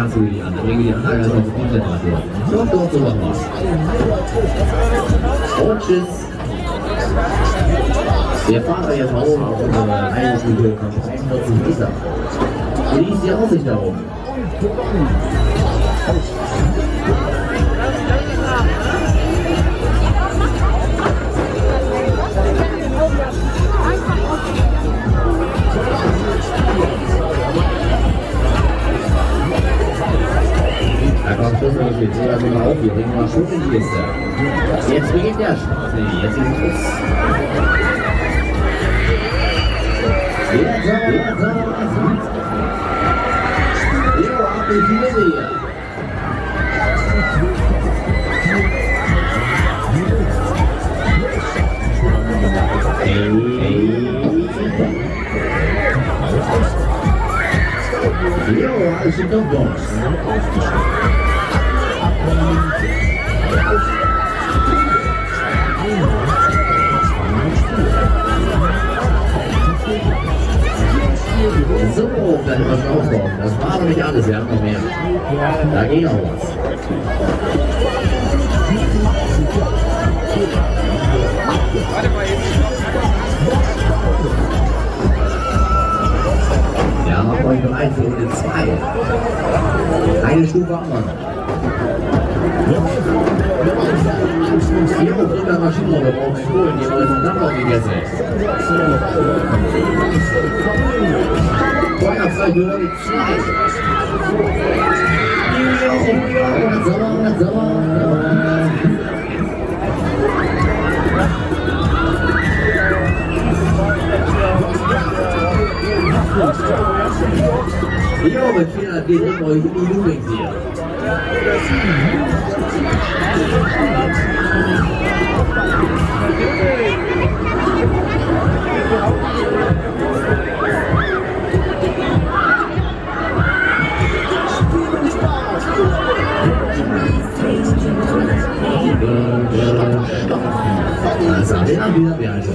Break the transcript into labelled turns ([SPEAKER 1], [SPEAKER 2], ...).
[SPEAKER 1] kannst du die Anlage, bringe die Anlage also auf Komplettemperatur. Doch, so machen wir's. Und tschüss. Wir fahren da jetzt mal oben auf unsere Heiligengeistfeld von 41 Meter. Wie ist die Aussicht da oben? Da kommt Schluss mit dem PC, also mal auf, wir bringen mal Schluss in die Liste. Jetzt beginnt der Spaß, jetzt ist Schluss. Jetzt ab die Fiese hier. Jo, alles in der Box. So, dann was aufbauen. Das war aber nicht alles, wir haben noch mehr. Da geht auch was. Ja, macht euch bereit für Runde 2. Eine Stufe haben wir noch. Hier auf der Maschine, wir brauchen Kohlen, die wollen vom Dach gegessen. Feuerfrei für Runde 2. Sommer. Jo, mit 400 geht euch in die Loopings hier. Also, den haben wir also.